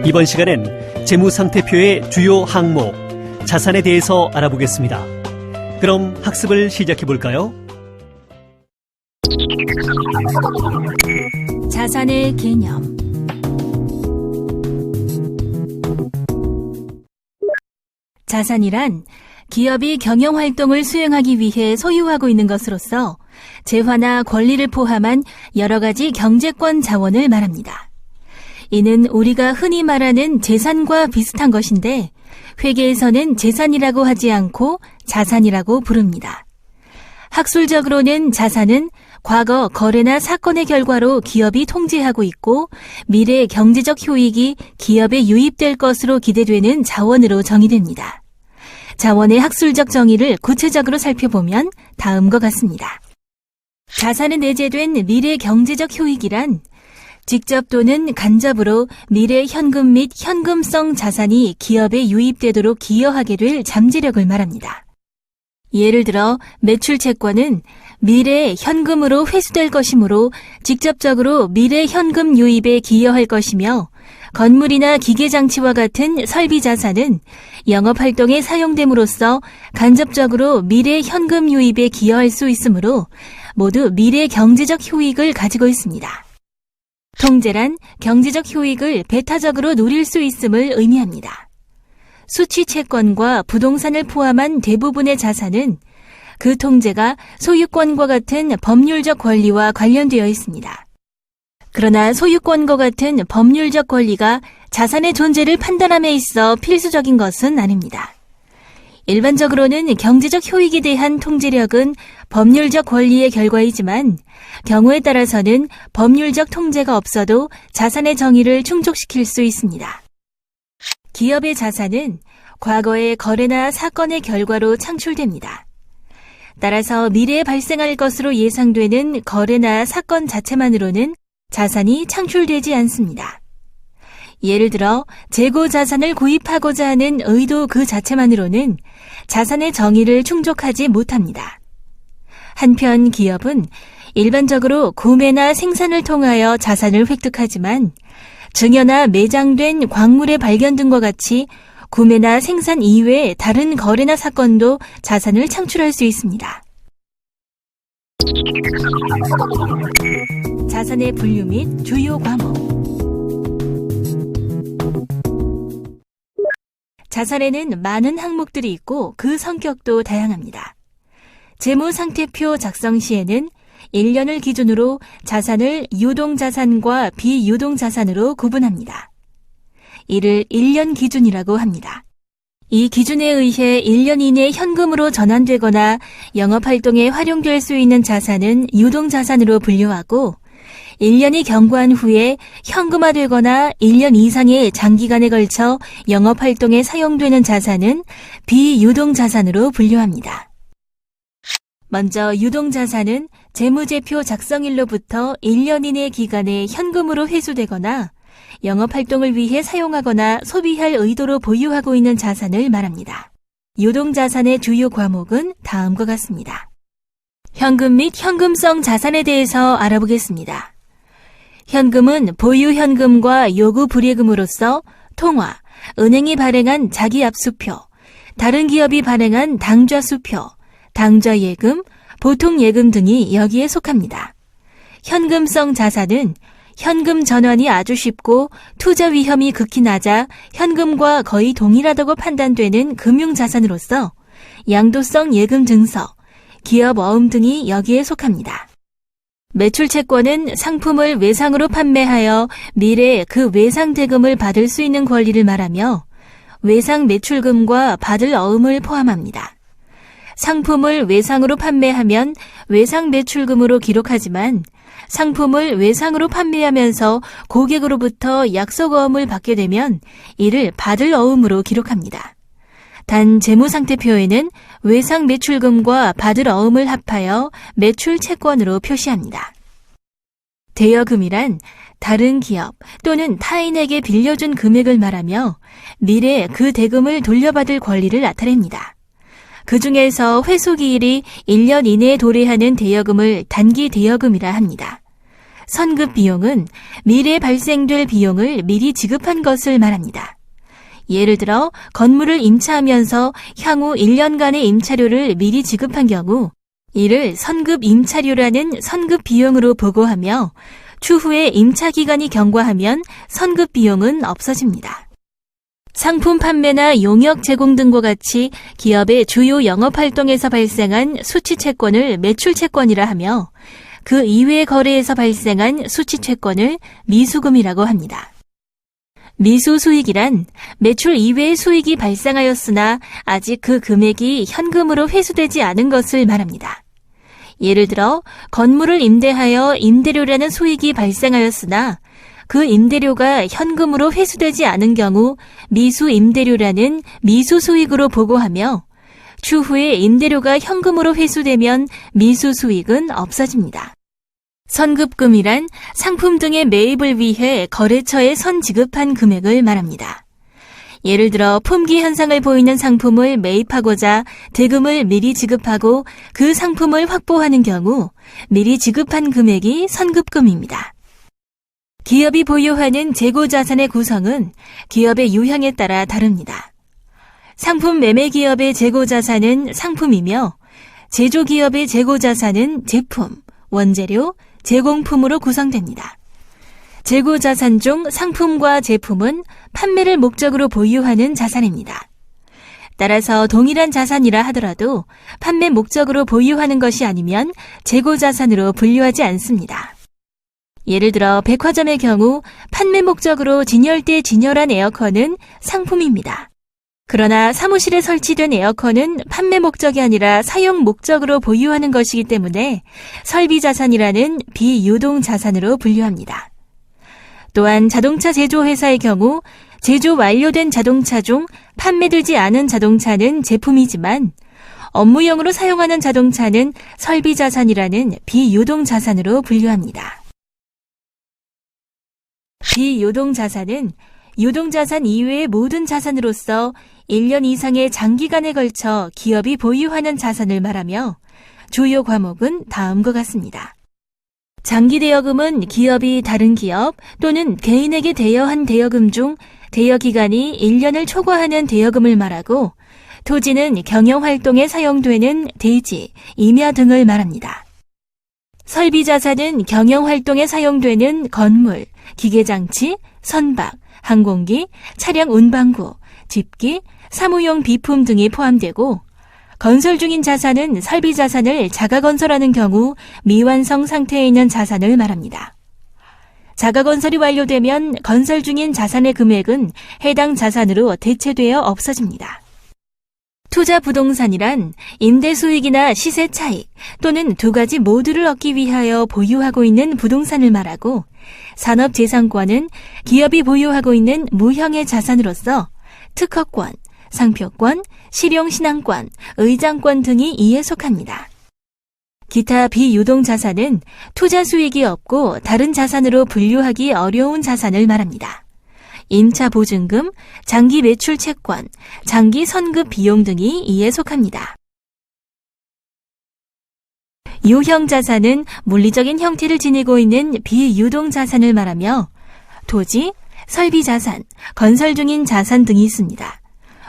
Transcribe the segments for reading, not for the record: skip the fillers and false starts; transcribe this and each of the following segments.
이번 시간엔 재무상태표의 주요 항목, 자산에 대해서 알아보겠습니다. 그럼 학습을 시작해 볼까요? 자산의 개념. 자산이란 기업이 경영활동을 수행하기 위해 소유하고 있는 것으로서 재화나 권리를 포함한 여러 가지 경제권 자원을 말합니다. 이는 우리가 흔히 말하는 재산과 비슷한 것인데 회계에서는 재산이라고 하지 않고 자산이라고 부릅니다. 학술적으로는 자산은 과거 거래나 사건의 결과로 기업이 통제하고 있고 미래 경제적 효익이 기업에 유입될 것으로 기대되는 자원으로 정의됩니다. 자원의 학술적 정의를 구체적으로 살펴보면 다음과 같습니다. 자산에 내재된 미래 경제적 효익이란 직접 또는 간접으로 미래 현금 및 현금성 자산이 기업에 유입되도록 기여하게 될 잠재력을 말합니다. 예를 들어 매출 채권은 미래 현금으로 회수될 것이므로 직접적으로 미래 현금 유입에 기여할 것이며 건물이나 기계장치와 같은 설비 자산은 영업활동에 사용됨으로써 간접적으로 미래 현금 유입에 기여할 수 있으므로 모두 미래 경제적 효익을 가지고 있습니다. 통제란 경제적 효익을 배타적으로 누릴 수 있음을 의미합니다. 수취 채권과 부동산을 포함한 대부분의 자산은 그 통제가 소유권과 같은 법률적 권리와 관련되어 있습니다. 그러나 소유권과 같은 법률적 권리가 자산의 존재를 판단함에 있어 필수적인 것은 아닙니다. 일반적으로는 경제적 효익에 대한 통제력은 법률적 권리의 결과이지만 경우에 따라서는 법률적 통제가 없어도 자산의 정의를 충족시킬 수 있습니다. 기업의 자산은 과거의 거래나 사건의 결과로 창출됩니다. 따라서 미래에 발생할 것으로 예상되는 거래나 사건 자체만으로는 자산이 창출되지 않습니다. 예를 들어 재고 자산을 구입하고자 하는 의도 그 자체만으로는 자산의 정의를 충족하지 못합니다. 한편 기업은 일반적으로 구매나 생산을 통하여 자산을 획득하지만 증여나 매장된 광물의 발견 등과 같이 구매나 생산 이외의 다른 거래나 사건도 자산을 창출할 수 있습니다. 자산의 분류 및 주요 과목. 자산에는 많은 항목들이 있고 그 성격도 다양합니다. 재무상태표 작성 시에는 1년을 기준으로 자산을 유동자산과 비유동자산으로 구분합니다. 이를 1년 기준이라고 합니다. 이 기준에 의해 1년 이내 현금으로 전환되거나 영업활동에 활용될 수 있는 자산은 유동자산으로 분류하고 1년이 경과한 후에 현금화되거나 1년 이상의 장기간에 걸쳐 영업활동에 사용되는 자산은 비유동자산으로 분류합니다. 먼저 유동자산은 재무제표 작성일로부터 1년 이내 기간에 현금으로 회수되거나 영업활동을 위해 사용하거나 소비할 의도로 보유하고 있는 자산을 말합니다. 유동자산의 주요 과목은 다음과 같습니다. 현금 및 현금성 자산에 대해서 알아보겠습니다. 현금은 보유 현금과 요구 불예금으로서 통화, 은행이 발행한 자기압수표, 다른 기업이 발행한 당좌수표, 당좌예금, 보통예금 등이 여기에 속합니다. 현금성 자산은 현금 전환이 아주 쉽고 투자 위험이 극히 낮아 현금과 거의 동일하다고 판단되는 금융자산으로서 양도성 예금 증서, 기업 어음 등이 여기에 속합니다. 매출채권은 상품을 외상으로 판매하여 미래에 그 외상 대금을 받을 수 있는 권리를 말하며 외상 매출금과 받을 어음을 포함합니다. 상품을 외상으로 판매하면 외상 매출금으로 기록하지만 상품을 외상으로 판매하면서 고객으로부터 약속어음을 받게 되면 이를 받을 어음으로 기록합니다. 단 재무상태표에는 외상 매출금과 받을 어음을 합하여 매출 채권으로 표시합니다. 대여금이란 다른 기업 또는 타인에게 빌려준 금액을 말하며 미래에 그 대금을 돌려받을 권리를 나타냅니다. 그 중에서 회수기일이 1년 이내에 도래하는 대여금을 단기 대여금이라 합니다. 선급 비용은 미래에 발생될 비용을 미리 지급한 것을 말합니다. 예를 들어 건물을 임차하면서 향후 1년간의 임차료를 미리 지급한 경우 이를 선급 임차료라는 선급 비용으로 보고하며 추후에 임차 기간이 경과하면 선급 비용은 없어집니다. 상품 판매나 용역 제공 등과 같이 기업의 주요 영업활동에서 발생한 수취채권을 매출채권이라 하며 그 이외의 거래에서 발생한 수취채권을 미수금이라고 합니다. 미수수익이란 매출 이외의 수익이 발생하였으나 아직 그 금액이 현금으로 회수되지 않은 것을 말합니다. 예를 들어 건물을 임대하여 임대료라는 수익이 발생하였으나 그 임대료가 현금으로 회수되지 않은 경우 미수임대료라는 미수수익으로 보고하며 추후에 임대료가 현금으로 회수되면 미수수익은 없어집니다. 선급금이란 상품 등의 매입을 위해 거래처에 선지급한 금액을 말합니다. 예를 들어 품귀 현상을 보이는 상품을 매입하고자 대금을 미리 지급하고 그 상품을 확보하는 경우 미리 지급한 금액이 선급금입니다. 기업이 보유하는 재고자산의 구성은 기업의 유형에 따라 다릅니다. 상품 매매 기업의 재고자산은 상품이며 제조기업의 재고자산은 제품, 원재료, 제공품으로 구성됩니다. 재고자산 중 상품과 제품은 판매를 목적으로 보유하는 자산입니다. 따라서 동일한 자산이라 하더라도 판매 목적으로 보유하는 것이 아니면 재고자산으로 분류하지 않습니다. 예를 들어 백화점의 경우 판매 목적으로 진열대 진열한 에어컨은 상품입니다. 그러나 사무실에 설치된 에어컨은 판매 목적이 아니라 사용 목적으로 보유하는 것이기 때문에 설비자산이라는 비유동자산으로 분류합니다. 또한 자동차 제조회사의 경우 제조 완료된 자동차 중 판매되지 않은 자동차는 제품이지만 업무용으로 사용하는 자동차는 설비자산이라는 비유동자산으로 분류합니다. 비유동자산은 유동자산 이외의 모든 자산으로서 1년 이상의 장기간에 걸쳐 기업이 보유하는 자산을 말하며 주요 과목은 다음과 같습니다. 장기대여금은 기업이 다른 기업 또는 개인에게 대여한 대여금 중 대여기간이 1년을 초과하는 대여금을 말하고 토지는 경영활동에 사용되는 대지, 임야 등을 말합니다. 설비자산은 경영활동에 사용되는 건물, 기계장치, 선박, 항공기, 차량 운반구, 집기, 사무용 비품 등이 포함되고 건설 중인 자산은 설비자산을 자가건설하는 경우 미완성 상태에 있는 자산을 말합니다. 자가건설이 완료되면 건설 중인 자산의 금액은 해당 자산으로 대체되어 없어집니다. 투자 부동산이란 임대 수익이나 시세 차익 또는 두 가지 모두를 얻기 위하여 보유하고 있는 부동산을 말하고 산업재산권은 기업이 보유하고 있는 무형의 자산으로서 특허권, 상표권, 실용신앙권, 의장권 등이 이에 속합니다. 기타 비유동자산은 투자 수익이 없고 다른 자산으로 분류하기 어려운 자산을 말합니다. 임차보증금, 장기 매출 채권, 장기 선급 비용 등이 이에 속합니다. 유형자산은 물리적인 형태를 지니고 있는 비유동자산을 말하며 토지, 설비자산, 건설 중인 자산 등이 있습니다.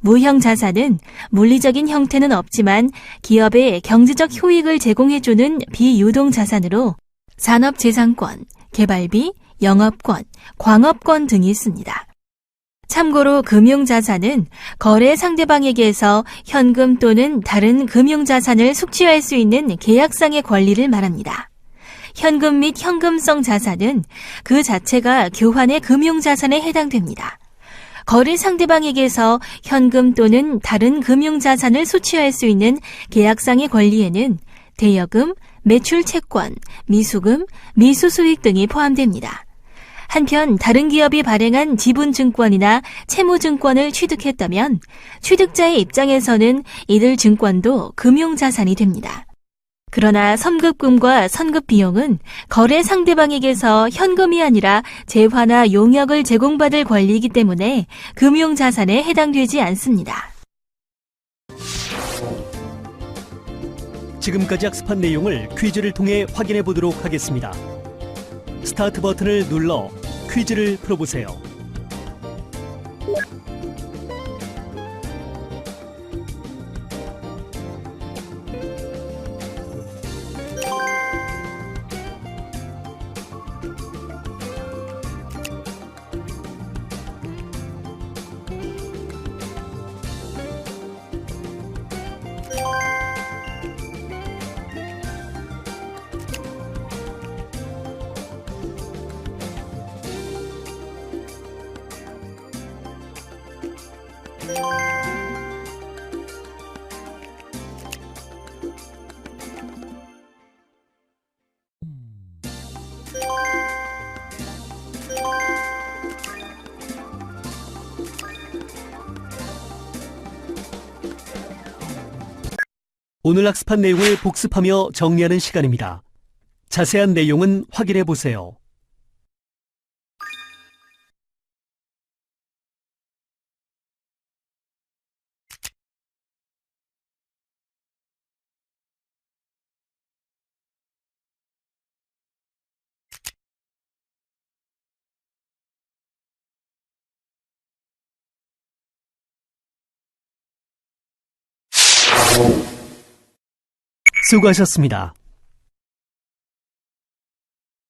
무형자산은 물리적인 형태는 없지만 기업에 경제적 효익을 제공해주는 비유동자산으로 산업재산권, 개발비, 영업권, 광업권 등이 있습니다. 참고로 금융자산은 거래 상대방에게서 현금 또는 다른 금융자산을 숙지할 수 있는 계약상의 권리를 말합니다. 현금 및 현금성 자산은 그 자체가 교환의 금융자산에 해당됩니다. 거래 상대방에게서 현금 또는 다른 금융자산을 수취할 수 있는 계약상의 권리에는 대여금, 매출채권, 미수금, 미수수익 등이 포함됩니다. 한편 다른 기업이 발행한 지분증권이나 채무증권을 취득했다면 취득자의 입장에서는 이들 증권도 금융자산이 됩니다. 그러나 선급금과 선급비용은 거래 상대방에게서 현금이 아니라 재화나 용역을 제공받을 권리이기 때문에 금융자산에 해당되지 않습니다. 지금까지 학습한 내용을 퀴즈를 통해 확인해 보도록 하겠습니다. 스타트 버튼을 눌러 퀴즈를 풀어보세요. 오늘 학습한 내용을 복습하며 정리하는 시간입니다. 자세한 내용은 확인해 보세요. 수고하셨습니다.